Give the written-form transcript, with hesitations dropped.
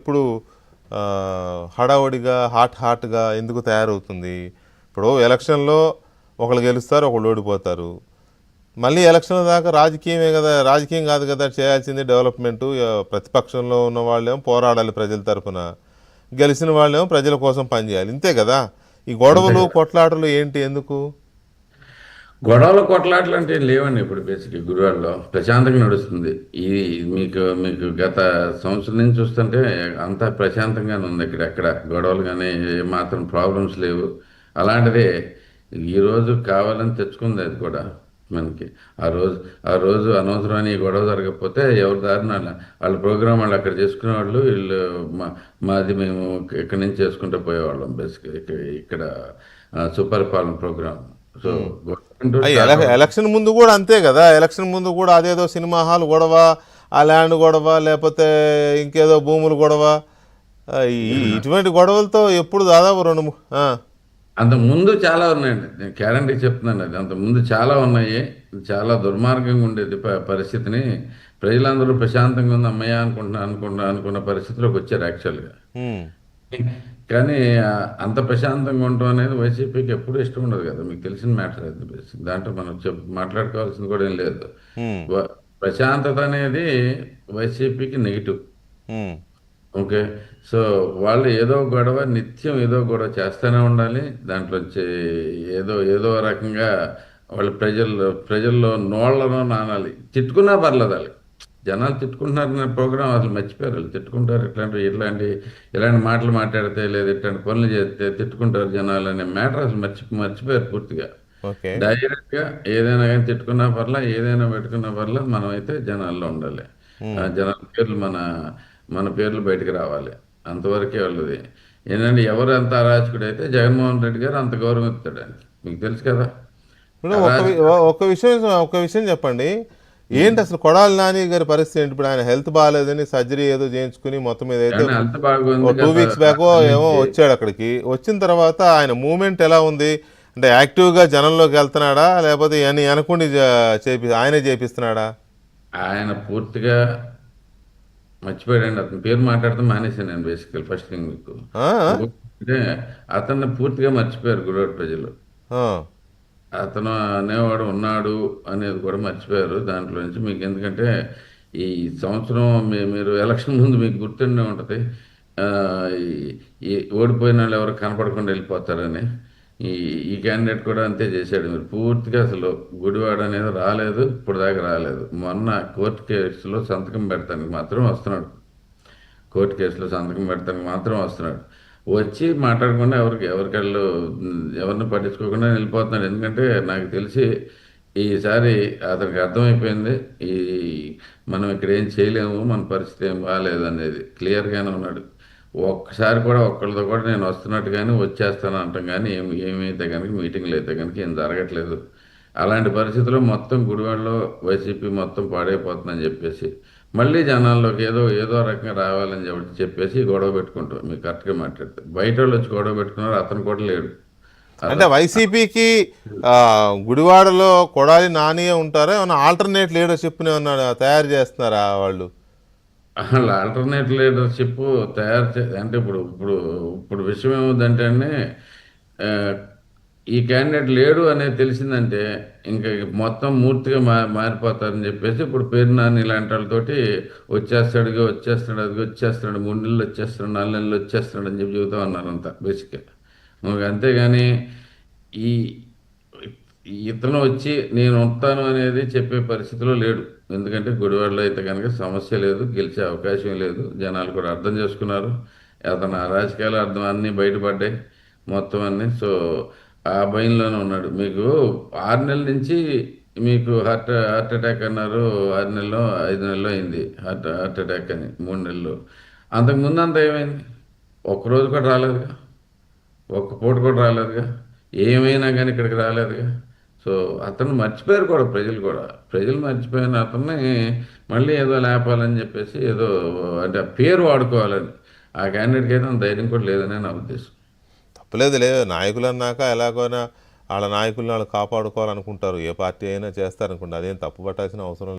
ఇప్పుడు హడావుడిగా హాట్గా ఎందుకు తయారవుతుంది? ఇప్పుడు ఎలక్షన్లో ఒకళ్ళు గెలుస్తారు, ఒకళ్ళు ఓడిపోతారు. మళ్ళీ ఎలక్షన్ల దాకా రాజకీయమే కదా, రాజకీయం కాదు కదా చేయాల్సింది, డెవలప్మెంటు. ప్రతిపక్షంలో ఉన్న వాళ్ళేమో పోరాడాలి ప్రజల తరఫున, గెలిచిన వాళ్ళేమో ప్రజల కోసం పనిచేయాలి. ఇంతే కదా. ఈ గొడవలు కొట్లాటలు ఏంటి, ఎందుకు? గొడవలు కొట్లాటలు అంటే లేవండి. ఇప్పుడు బేసిక్ గుడివాడలో ప్రశాంతంగా నడుస్తుంది. ఇది మీకు మీకు గత సంవత్సరం నుంచి చూస్తుంటే అంతా ప్రశాంతంగానే ఉంది. ఇక్కడ ఎక్కడ గొడవలు కానీ మాత్రం ప్రాబ్లమ్స్ లేవు. అలాంటిదే ఈరోజు కావాలని తెచ్చుకుంది అది కూడా మనకి. ఆ రోజు అనవసరమైన ఈ గొడవ జరగకపోతే ఎవరి దారిన వాళ్ళ ప్రోగ్రాం వాళ్ళు అక్కడ చేసుకునే వాళ్ళు, వీళ్ళు మాది మేము ఇక్కడి నుంచి చేసుకుంటూ పోయేవాళ్ళం. బేసిక్ ఇక్కడ సుపరిపాలన ప్రోగ్రాం. సో ఎలక్షన్ ముందు కూడా అంతే కదా. ఎలక్షన్ ముందు కూడా అదేదో సినిమా హాల్ గొడవ, ఆ ల్యాండ్ గొడవ, లేకపోతే ఇంకేదో భూములు గొడవ, ఇటువంటి గొడవలతో ఎప్పుడు దాదాపు అంత ముందు చాలా ఉన్నాయండి. నేను గ్యారంటీ చెప్తున్నాను. అది అంత ముందు చాలా ఉన్నాయి. చాలా దుర్మార్గంగా ఉండేది పరిస్థితిని. ప్రజలందరూ ప్రశాంతంగా ఉంది అమ్మయ్య అనుకున్న పరిస్థితిలోకి వచ్చారు యాక్చువల్గా. కానీ అంత ప్రశాంతంగా ఉండటం అనేది వైసీపీకి ఎప్పుడూ ఇష్టం ఉండదు కదా. మీకు తెలిసిన మ్యాటర్ అది. దాంట్లో మనం మాట్లాడుకోవాల్సింది కూడా ఏం లేదు. ప్రశాంతత అనేది వైసీపీకి నెగిటివ్. ఓకే. సో వాళ్ళు నిత్యం ఏదో గొడవ చేస్తూనే ఉండాలి. దాంట్లోంచి ఏదో రకంగా వాళ్ళు ప్రజల్లో నోళ్లను నానాలి. తిట్టుకున్నా పర్లేదు వాళ్ళు. జనాలు తిట్టుకుంటున్నారనే ప్రోగ్రాం అసలు మర్చిపోయారు. వాళ్ళు తిట్టుకుంటారు. ఇలాంటి మాటలు మాట్లాడితే, లేదా ఇట్లాంటి పనులు చేస్తే తిట్టుకుంటారు జనాలు అనే మ్యాటర్ అసలు మర్చిపోయారు పూర్తిగా. డైరెక్ట్గా ఏదైనా కానీ తిట్టుకున్నా పర్లా, ఏదైనా పెట్టుకున్నా పర్లా, మనం అయితే జనాల్లో ఉండాలి. జనాల పేర్లు మన పేర్లు బయటకు రావాలి. అంతవరకే వాళ్ళది. ఏంటంటే ఎవరు ఎంత అరాచకుడు అయితే జగన్మోహన్ రెడ్డి గారు అంత గౌరవం ఇస్తాడానికి మీకు తెలుసు కదా. ఒక విషయం చెప్పండి. ఏంటి అసలు కొడాలి నాని గారి పరిస్థితి ఏంటి? ఇప్పుడు ఆయన హెల్త్ బాగాలేదని సర్జరీ ఏదో చేయించుకుని మొత్తం మీద అయితే 2 వీక్స్ బ్యాక్ ఏమో వచ్చాడు. అక్కడికి వచ్చిన తర్వాత ఆయన మూమెంట్ ఎలా ఉంది? అంటే యాక్టివ్గా జనంలోకి వెళ్తున్నాడా, లేకపోతే అనుకోండి ఆయనే చేపిస్తున్నాడా? ఆయన పూర్తిగా మర్చిపోయాడండి. అతని పేరు మాట్లాడితే మానేశాను నేను బేసికల్ ఫస్ట్ థింగ్. మీకు అంటే అతన్ని పూర్తిగా మర్చిపోయారు గుడివాడ ప్రజలు. అతను అనేవాడు ఉన్నాడు అనేది కూడా మర్చిపోయారు దాంట్లో నుంచి. మీకు ఎందుకంటే ఈ సంవత్సరం మీరు ఎలక్షన్ ముందు మీకు గుర్తుండే ఉంటుంది, ఈ ఓడిపోయిన వాళ్ళు ఎవరు కనపడకుండా వెళ్ళిపోతారని. ఈ క్యాండిడేట్ కూడా అంతే చేశాడు. మీరు పూర్తిగా అసలు గుడివాడ అనేది రాలేదు, ఇప్పుడు దాకా రాలేదు. మొన్న కోర్టు కేసులో సంతకం పెడతానికి మాత్రం వస్తున్నాడు. వచ్చి మాట్లాడకుండా ఎవరిని పట్టించుకోకుండా వెళ్ళిపోతున్నాడు. ఎందుకంటే నాకు తెలిసి ఈసారి అతనికి అర్థమైపోయింది, మనం ఇక్కడ ఏం చేయలేము, మన పరిస్థితి ఏం బాగాలేదు అనేది క్లియర్గానే ఉన్నాడు. ఒక్కసారి కూడా ఒక్కళ్ళతో కూడా నేను వస్తున్నట్టు కానీ వచ్చేస్తాను అంటాం కానీ ఏమైతే కనుక మీటింగ్లు అయితే కనుక ఏం జరగట్లేదు. అలాంటి పరిస్థితుల్లో మొత్తం గుడివాడలో వైసీపీ మొత్తం పాడైపోతుందని చెప్పేసి మళ్ళీ జనాల్లోకి ఏదో రకంగా రావాలని చెప్పేసి గొడవ పెట్టుకుంటాం. మీకు కరెక్ట్గా మాట్లాడితే బయట వాళ్ళు వచ్చి గొడవ పెట్టుకున్నారు, అతను కూడా లేడు. అంటే వైసీపీకి గుడివాడలో కొడాలి నానియే ఉంటారా? ఏమన్నా ఆల్టర్నేట్ లీడర్షిప్ని ఏమన్నా తయారు చేస్తున్నారా వాళ్ళు? అసలు ఆల్టర్నేట్ లీడర్షిప్ అంటే ఇప్పుడు విషయం ఏముందంటే అండి, ఈ క్యాండిడేట్ లేడు అనేది తెలిసిందంటే ఇంకా మొత్తం మూర్తిగా మారిపోతారని చెప్పేసి ఇప్పుడు పేరు నాని ఇలాంటి వాళ్ళతోటి వచ్చేస్తాడు 3 నెలలు వచ్చేస్తాడు, 4 నెలలు వచ్చేస్తాడు అని చెప్పి చెబుతా ఉన్నారంతా బేసిక్గా. అంతేగాని ఈ ఇతను వచ్చి నేను వస్తాను అనేది చెప్పే పరిస్థితిలో లేడు. ఎందుకంటే గుడివాడలో అయితే కనుక సమస్య లేదు, గెలిచే అవకాశం లేదు. జనాలు కూడా అర్థం చేసుకున్నారు. అతను రాజకీయాలు అన్నీ బయటపడ్డాయి మొత్తం అన్నీ. సో ఆ భయంలోనే ఉన్నాడు. మీకు 6 నెలల నుంచి మీకు హార్ట్ అటాక్ అన్నారు. 6 నెలలో 5 నెలలు అయింది హార్ట్ అటాక్ అని. 3 నెలలు అంతకుముందు అంతా ఏమైంది? ఒక్కరోజు కూడా రాలేదుగా, ఒక్క పూట కూడా రాలేదుగా, ఏమైనా కానీ ఇక్కడికి రాలేదుగా. సో అతను మర్చిపోయారు కూడా ప్రజలు మర్చిపోయిన అతన్ని మళ్ళీ ఏదో లేపాలని చెప్పేసి అంటే పేరు వాడుకోవాలని ఆ క్యాండిడేట్కి అయితే అంత ధైర్యం కూడా లేదని నా ఉద్దేశం. తప్పలేదు, నాయకులు అన్నాక ఎలాగైనా వాళ్ళ నాయకులను వాళ్ళు కాపాడుకోవాలనుకుంటారు. ఏ పార్టీ అయినా చేస్తారనుకుంటారు. అదేం తప్పు పట్టాల్సిన అవసరం